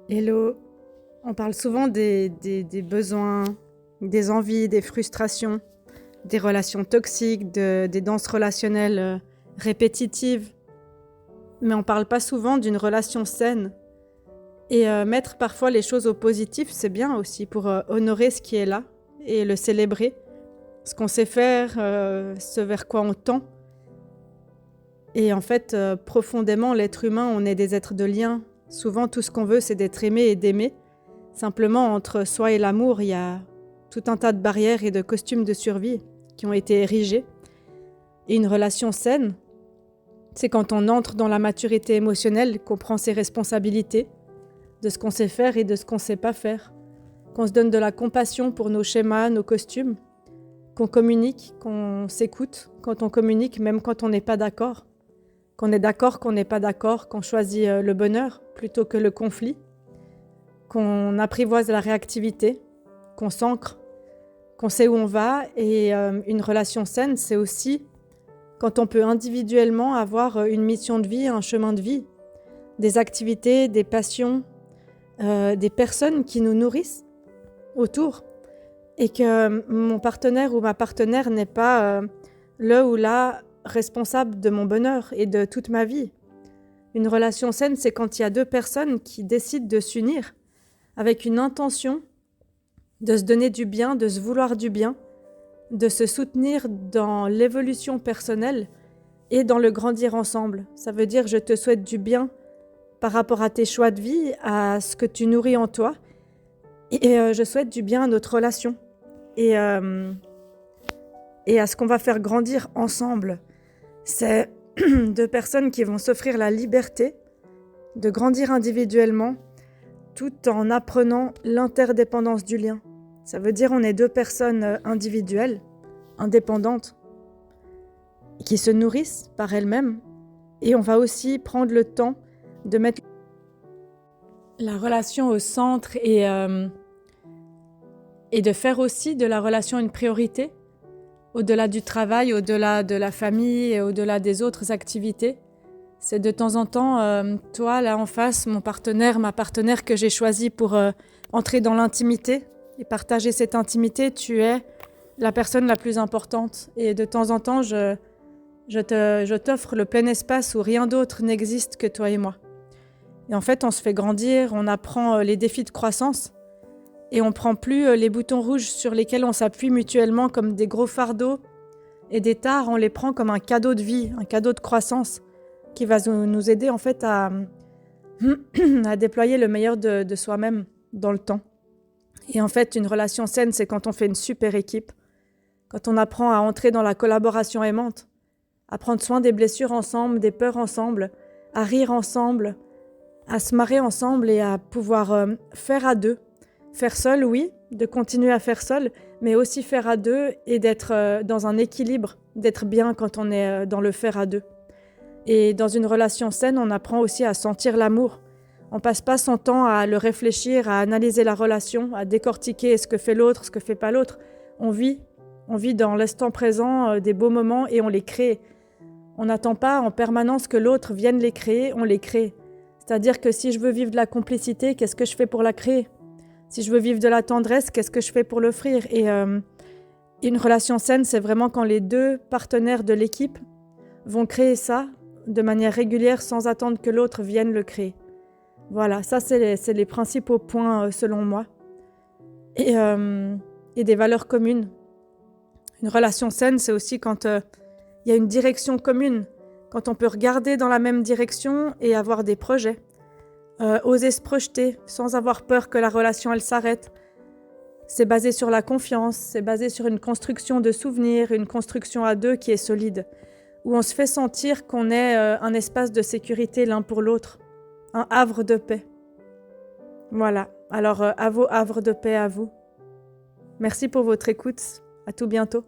Hello, on parle souvent des besoins, des envies, des frustrations, des relations toxiques, des danses relationnelles répétitives, mais on parle pas souvent d'une relation saine. Et mettre parfois les choses au positif, c'est bien aussi pour honorer ce qui est là et le célébrer, ce qu'on sait faire, ce vers quoi on tend. Et en fait, profondément, l'être humain, on est des êtres de lien. Souvent, tout ce qu'on veut, c'est d'être aimé et d'aimer. Simplement, entre soi et l'amour, il y a tout un tas de barrières et de costumes de survie qui ont été érigés. Et une relation saine, c'est quand on entre dans la maturité émotionnelle, qu'on prend ses responsabilités, de ce qu'on sait faire et de ce qu'on ne sait pas faire, qu'on se donne de la compassion pour nos schémas, nos costumes, qu'on communique, qu'on s'écoute quand on communique, même quand on n'est pas d'accord, qu'on est d'accord, qu'on n'est pas d'accord, qu'on choisit le bonheur plutôt que le conflit, qu'on apprivoise la réactivité, qu'on s'ancre, qu'on sait où on va. Et une relation saine, c'est aussi quand on peut individuellement avoir une mission de vie, un chemin de vie, des activités, des passions, des personnes qui nous nourrissent autour, et que mon partenaire ou ma partenaire n'est pas le ou la responsable de mon bonheur et de toute ma vie. Une relation saine, c'est quand il y a deux personnes qui décident de s'unir avec une intention de se donner du bien, de se vouloir du bien, de se soutenir dans l'évolution personnelle et dans le grandir ensemble. Ça veut dire je te souhaite du bien par rapport à tes choix de vie, à ce que tu nourris en toi, et je souhaite du bien à notre relation et à ce qu'on va faire grandir ensemble. C'est deux personnes qui vont s'offrir la liberté de grandir individuellement tout en apprenant l'interdépendance du lien. Ça veut dire on est deux personnes individuelles, indépendantes, qui se nourrissent par elles-mêmes, et on va aussi prendre le temps de mettre la relation au centre et de faire aussi de la relation une priorité, au-delà du travail, au-delà de la famille et au-delà des autres activités. C'est de temps en temps, toi là en face, mon partenaire, ma partenaire que j'ai choisi pour entrer dans l'intimité et partager cette intimité, tu es la personne la plus importante. Et de temps en temps, je t'offre le plein espace où rien d'autre n'existe que toi et moi. Et en fait, on se fait grandir, on apprend les défis de croissance et on prend plus les boutons rouges sur lesquels on s'appuie mutuellement comme des gros fardeaux et des tares, on les prend comme un cadeau de vie, un cadeau de croissance qui va nous aider en fait à déployer le meilleur de soi-même dans le temps. Et en fait, une relation saine, c'est quand on fait une super équipe, quand on apprend à entrer dans la collaboration aimante, à prendre soin des blessures ensemble, des peurs ensemble, à rire ensemble, à se marrer ensemble et à pouvoir faire à deux. Faire seul, oui, de continuer à faire seul, mais aussi faire à deux et d'être dans un équilibre, d'être bien quand on est dans le faire à deux. Et dans une relation saine, on apprend aussi à sentir l'amour. On passe pas son temps à le réfléchir, à analyser la relation, à décortiquer ce que fait l'autre, ce que fait pas l'autre. On vit dans l'instant présent des beaux moments et on les crée. On n'attend pas en permanence que l'autre vienne les créer, on les crée. C'est-à-dire que si je veux vivre de la complicité, qu'est-ce que je fais pour la créer ? Si je veux vivre de la tendresse, qu'est-ce que je fais pour l'offrir ? Et une relation saine, c'est vraiment quand les deux partenaires de l'équipe vont créer ça de manière régulière sans attendre que l'autre vienne le créer. Voilà, ça c'est les principaux points selon moi. Et des valeurs communes. Une relation saine, c'est aussi quand il y a une direction commune, quand on peut regarder dans la même direction et avoir des projets. Oser se projeter sans avoir peur que la relation elle s'arrête. C'est basé sur la confiance, c'est basé sur une construction de souvenirs, une construction à deux qui est solide, où on se fait sentir qu'on est un espace de sécurité l'un pour l'autre, un havre de paix. Voilà, alors à vos havres de paix à vous. Merci pour votre écoute, à tout bientôt.